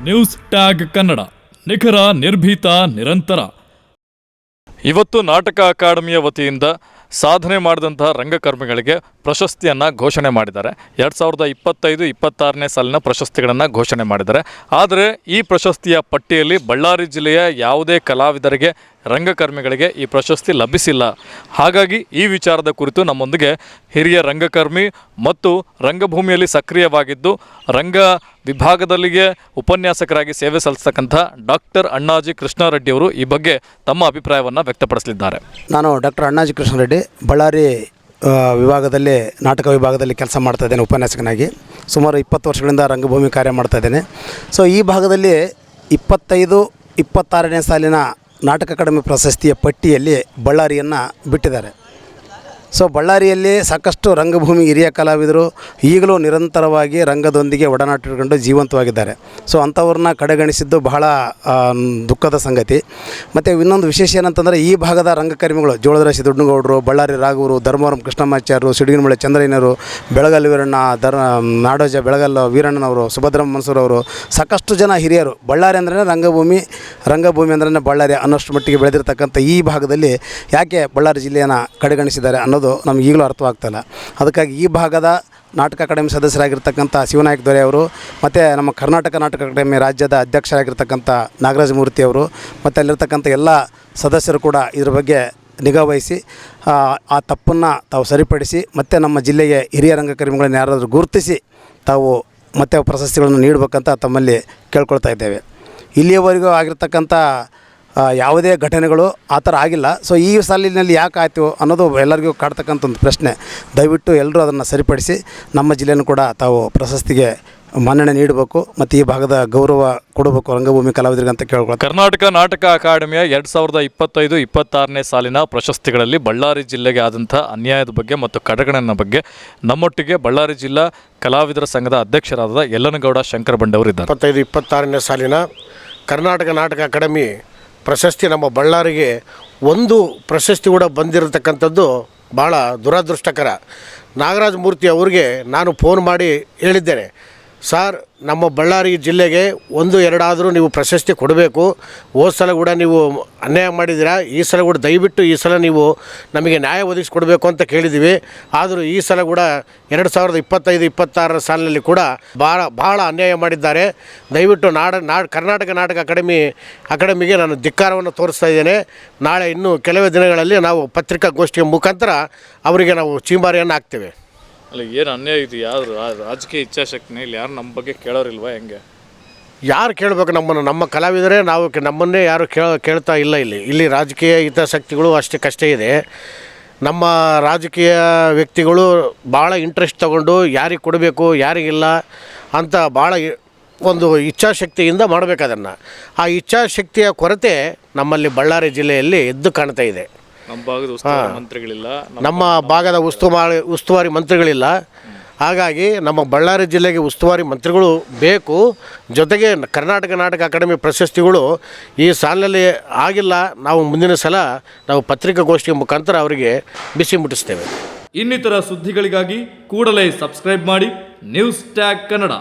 News tag Kannada, ನಿಖರ, ನಿರ್ಭೀತ, ನಿರಂತರ. ಇವತ್ತು ನಾಟಕ ಅಕಾಡೆಮಿಯ ವತಿಯಿಂದ ಸಾಧನೆ ಮಾಡಿದಂತಹ ರಂಗಕರ್ಮಿಗಳಿಗೆ ಪ್ರಶಸ್ತಿಯನ್ನು ಘೋಷಣೆ ಮಾಡಿದ್ದಾರೆ. 2025-26ನೇ ಸಾಲಿನ ಪ್ರಶಸ್ತಿಗಳನ್ನು ಘೋಷಣೆ ಮಾಡಿದ್ದಾರೆ. ಆದರೆ ಈ ಪ್ರಶಸ್ತಿಯ ಪಟ್ಟಿಯಲ್ಲಿ ಬಳ್ಳಾರಿ ಜಿಲ್ಲೆಯ ಯಾವುದೇ ಕಲಾವಿದರಿಗೆ, ರಂಗಕರ್ಮಿಗಳಿಗೆ ಈ ಪ್ರಶಸ್ತಿ ಲಭಿಸಿಲ್ಲ. ಹಾಗಾಗಿ ಈ ವಿಚಾರದ ಕುರಿತು ನಮ್ಮೊಂದಿಗೆ ಹಿರಿಯ ರಂಗಕರ್ಮಿ ಮತ್ತು ರಂಗಭೂಮಿಯಲ್ಲಿ ಸಕ್ರಿಯವಾಗಿದ್ದು ರಂಗ ವಿಭಾಗದಲ್ಲಿಗೆ ಉಪನ್ಯಾಸಕರಾಗಿ ಸೇವೆ ಸಲ್ಲಿಸ್ತಕ್ಕಂಥ ಡಾಕ್ಟರ್ ಅಣ್ಣಾಜಿ ಕೃಷ್ಣಾರೆಡ್ಡಿ ಅವರು ಈ ಬಗ್ಗೆ ತಮ್ಮ ಅಭಿಪ್ರಾಯವನ್ನು ವ್ಯಕ್ತಪಡಿಸಲಿದ್ದಾರೆ. ನಾನು ಡಾಕ್ಟರ್ ಅಣ್ಣಾಜಿ ಕೃಷ್ಣಾರೆಡ್ಡಿ, ಬಳ್ಳಾರಿ ವಿಭಾಗದಲ್ಲಿ, ನಾಟಕ ವಿಭಾಗದಲ್ಲಿ ಕೆಲಸ ಮಾಡ್ತಾಯಿದ್ದೇನೆ ಉಪನ್ಯಾಸಕನಾಗಿ. ಸುಮಾರು 20 ವರ್ಷಗಳಿಂದ ರಂಗಭೂಮಿ ಕಾರ್ಯ ಮಾಡ್ತಾಯಿದ್ದೇನೆ. ಸೊ ಈ ಭಾಗದಲ್ಲಿ 25-26ನೇ ಸಾಲಿನ ನಾಟಕ ಅಕಾಡೆಮಿ ಪ್ರಶಸ್ತಿಯ ಪಟ್ಟಿಯಲ್ಲಿ ಬಳ್ಳಾರಿಯನ್ನು ಬಿಟ್ಟಿದ್ದಾರೆ. ಸೊ ಬಳ್ಳಾರಿಯಲ್ಲಿ ಸಾಕಷ್ಟು ರಂಗಭೂಮಿ ಹಿರಿಯ ಕಲಾವಿದರು ಈಗಲೂ ನಿರಂತರವಾಗಿ ರಂಗದೊಂದಿಗೆ ಒಡನಾಟ ಇಟ್ಕೊಂಡು ಜೀವಂತವಾಗಿದ್ದಾರೆ. ಸೊ ಅಂಥವ್ರನ್ನ ಕಡೆಗಣಿಸಿದ್ದು ಬಹಳ ದುಃಖದ ಸಂಗತಿ. ಮತ್ತು ಇನ್ನೊಂದು ವಿಶೇಷ ಏನಂತಂದರೆ, ಈ ಭಾಗದ ರಂಗಕರ್ಮಿಗಳು ಜೋಳದರಾಶಿ ದೊಡ್ಡಗೌಡರು, ಬಳ್ಳಾರಿ ರಾಘವರು, ಧರ್ಮವರಂ ಕೃಷ್ಣಮಾಚಾರ್ಯರು, ಸಿಡಿಗಿನಮಳೆ ಚಂದ್ರಯ್ಯನವರು, ಬೆಳಗಲ್ ವೀರಣ್ಣ, ನಾಡೋಜ ಬೆಳಗಲ್ ವೀರಣ್ಣನವರು, ಸುಭದ್ರಮ್ಮ ಮನ್ಸೂರವರು, ಸಾಕಷ್ಟು ಜನ ಹಿರಿಯರು. ಬಳ್ಳಾರಿ ಅಂದ್ರೇ ರಂಗಭೂಮಿ ಅಂದ್ರೇ ಬಳ್ಳಾರಿ ಅನ್ನೋಷ್ಟು ಮಟ್ಟಿಗೆ ಬೆಳೆದಿರ್ತಕ್ಕಂಥ ಈ ಭಾಗದಲ್ಲಿ ಯಾಕೆ ಬಳ್ಳಾರಿ ಜಿಲ್ಲೆಯನ್ನು ಕಡೆಗಣಿಸಿದ್ದಾರೆ ಅನ್ನೋದು ನಮ್ಗೆ ಈಗಲೂ ಅರ್ಥವಾಗ್ತಾಯಿಲ್ಲ. ಅದಕ್ಕಾಗಿ ಈ ಭಾಗದ ನಾಟಕ ಅಕಾಡೆಮಿ ಸದಸ್ಯರಾಗಿರ್ತಕ್ಕಂಥ ಶಿವನಾಯಕ್ ದೊರೆ ಅವರು, ಮತ್ತು ನಮ್ಮ ಕರ್ನಾಟಕ ನಾಟಕ ಅಕಾಡೆಮಿ ರಾಜ್ಯದ ಅಧ್ಯಕ್ಷರಾಗಿರ್ತಕ್ಕಂಥ ನಾಗರಾಜ ಮೂರ್ತಿ ಅವರು, ಮತ್ತು ಅಲ್ಲಿರ್ತಕ್ಕಂಥ ಎಲ್ಲ ಸದಸ್ಯರು ಕೂಡ ಇದ್ರ ಬಗ್ಗೆ ನಿಗಾವಹಿಸಿ ಆ ತಪ್ಪನ್ನು ತಾವು ಸರಿಪಡಿಸಿ, ಮತ್ತು ನಮ್ಮ ಜಿಲ್ಲೆಗೆ ಹಿರಿಯ ರಂಗಕರ್ಮಿಗಳನ್ನು ಯಾರಾದರೂ ಗುರುತಿಸಿ ತಾವು ಮತ್ತೆ ಪ್ರಶಸ್ತಿಗಳನ್ನು ನೀಡಬೇಕಂತ ತಮ್ಮಲ್ಲಿ ಕೇಳ್ಕೊಳ್ತಾ ಇದ್ದೇವೆ. ಇಲ್ಲಿಯವರೆಗೂ ಆಗಿರ್ತಕ್ಕಂಥ ಯಾವುದೇ ಘಟನೆಗಳು ಆ ಥರ ಆಗಿಲ್ಲ. ಸೊ ಈ ಸಾಲಿನಲ್ಲಿ ಯಾಕೆ ಆಯಿತು ಅನ್ನೋದು ಎಲ್ಲರಿಗೂ ಕಾಡ್ತಕ್ಕಂಥ ಒಂದು ಪ್ರಶ್ನೆ. ದಯವಿಟ್ಟು ಎಲ್ಲರೂ ಅದನ್ನು ಸರಿಪಡಿಸಿ ನಮ್ಮ ಜಿಲ್ಲೆಯನ್ನು ಕೂಡ ತಾವು ಪ್ರಶಸ್ತಿಗೆ ಮನ್ನಣೆ ನೀಡಬೇಕು ಮತ್ತು ಈ ಭಾಗದ ಗೌರವ ಕೊಡಬೇಕು ರಂಗಭೂಮಿ ಕಲಾವಿದರಿಗೆ ಅಂತ ಕೇಳ್ಕೊಳ್ಳೋದು. ಕರ್ನಾಟಕ ನಾಟಕ ಅಕಾಡೆಮಿಯ 2025-26ನೇ ಸಾಲಿನ ಪ್ರಶಸ್ತಿಗಳಲ್ಲಿ ಬಳ್ಳಾರಿ ಜಿಲ್ಲೆಗೆ ಆದಂಥ ಅನ್ಯಾಯದ ಬಗ್ಗೆ ಮತ್ತು ಕಡೆಗಣನೆ ಬಗ್ಗೆ ನಮ್ಮೊಟ್ಟಿಗೆ ಬಳ್ಳಾರಿ ಜಿಲ್ಲಾ ಕಲಾವಿದರ ಸಂಘದ ಅಧ್ಯಕ್ಷರಾದ ಯಲ್ಲನಗೌಡ ಶಂಕರ ಬಂಡವರು ಇದ್ದಾರೆ. 25-26ನೇ ಸಾಲಿನ ಕರ್ನಾಟಕ ನಾಟಕ ಅಕಾಡೆಮಿ ಪ್ರಶಸ್ತಿ ನಮ್ಮ ಬಳ್ಳಾರಿಗೆ ಒಂದು ಪ್ರಶಸ್ತಿ ಕೂಡ ಬಂದಿರತಕ್ಕಂಥದ್ದು ಭಾಳ ದುರದೃಷ್ಟಕರ. ನಾಗರಾಜ ಮೂರ್ತಿ ಅವರಿಗೆ ನಾನು ಫೋನ್ ಮಾಡಿ ಹೇಳಿದ್ದೇನೆ, ಸರ್ ನಮ್ಮ ಬಳ್ಳಾರಿ ಜಿಲ್ಲೆಗೆ 1-2 ನೀವು ಪ್ರಶಸ್ತಿ ಕೊಡಬೇಕು. ಹೋದ ಸಲ ಕೂಡ ನೀವು ಅನ್ಯಾಯ ಮಾಡಿದ್ದೀರಾ, ಈ ಸಲ ಕೂಡ ದಯವಿಟ್ಟು ಈ ಸಲ ನೀವು ನಮಗೆ ನ್ಯಾಯ ಒದಗಿಸ್ಕೊಡ್ಬೇಕು ಅಂತ ಕೇಳಿದ್ದೀವಿ. ಆದರೂ ಈ ಸಲ ಕೂಡ 2025-26 ಸಾಲಿನಲ್ಲಿ ಕೂಡ ಭಾಳ ಅನ್ಯಾಯ ಮಾಡಿದ್ದಾರೆ. ದಯವಿಟ್ಟು ಕರ್ನಾಟಕ ನಾಟಕ ಅಕಾಡೆಮಿಗೆ ನಾನು ಧಿಕ್ಕಾರವನ್ನು ತೋರಿಸ್ತಾ ಇದ್ದೇನೆ. ನಾಳೆ ಇನ್ನೂ ಕೆಲವೇ ದಿನಗಳಲ್ಲಿ ನಾವು ಪತ್ರಿಕಾಗೋಷ್ಠಿಯ ಮುಖಾಂತರ ಅವರಿಗೆ ನಾವು ಚೀಮಾರಿಯನ್ನು ಹಾಕ್ತೇವೆ. ಅಲ್ಲ, ಏನು ಅನ್ಯಾಯ ಇದು? ಯಾರು ರಾಜಕೀಯ ಇಚ್ಛಾಶಕ್ತಿನೇ ಇಲ್ಲಿ? ಯಾರು ನಮ್ಮ ಬಗ್ಗೆ ಕೇಳೋರಿಲ್ವಾ? ಹೆಂಗೆ ಯಾರು ಕೇಳಬೇಕು? ನಮ್ಮ ಕಲಾವಿದರೇ ನಮ್ಮನ್ನೇ ಯಾರು ಕೇಳ್ತಾ ಇಲ್ಲ. ಇಲ್ಲಿ ರಾಜಕೀಯ ಹಿತಾಸಕ್ತಿಗಳು ಅಷ್ಟೇ ಇದೆ. ನಮ್ಮ ರಾಜಕೀಯ ವ್ಯಕ್ತಿಗಳು ಭಾಳ ಇಂಟ್ರೆಸ್ಟ್ ತಗೊಂಡು ಯಾರಿಗೆ ಕೊಡಬೇಕು ಯಾರಿಗಿಲ್ಲ ಅಂತ ಭಾಳ ಒಂದು ಇಚ್ಛಾಶಕ್ತಿಯಿಂದ ಮಾಡಬೇಕದನ್ನು. ಆ ಇಚ್ಛಾಶಕ್ತಿಯ ಕೊರತೆ ನಮ್ಮಲ್ಲಿ ಬಳ್ಳಾರಿ ಜಿಲ್ಲೆಯಲ್ಲಿ ಎದ್ದು ಕಾಣ್ತಾ ಇದೆ. ನಮ್ಮ ಭಾಗದ ಉಸ್ತುವಾರಿ ಮಂತ್ರಿಗಳಿಲ್ಲ, ನಮ್ಮ ಭಾಗದ ಉಸ್ತುವಾರಿ ಮಂತ್ರಿಗಳಿಲ್ಲ. ಹಾಗಾಗಿ ನಮ್ಮ ಬಳ್ಳಾರಿ ಜಿಲ್ಲೆಗೆ ಉಸ್ತುವಾರಿ ಮಂತ್ರಿಗಳು ಬೇಕು. ಜೊತೆಗೆ ಕರ್ನಾಟಕ ನಾಟಕ ಅಕಾಡೆಮಿ ಪ್ರಶಸ್ತಿಗಳು ಈ ಸಾಲಿನಲ್ಲಿ ಆಗಿಲ್ಲ. ನಾವು ಮುಂದಿನ ಸಲ ನಾವು ಪತ್ರಿಕಾಗೋಷ್ಠಿಯ ಮುಖಾಂತರ ಅವರಿಗೆ ಬಿಸಿ ಮುಟ್ಟಿಸ್ತೇವೆ. ಇನ್ನಿತರ ಸುದ್ದಿಗಳಿಗಾಗಿ ಕೂಡಲೇ ಸಬ್ಸ್ಕ್ರೈಬ್ ಮಾಡಿ ನ್ಯೂಸ್ ಟ್ಯಾಗ್ ಕನ್ನಡ.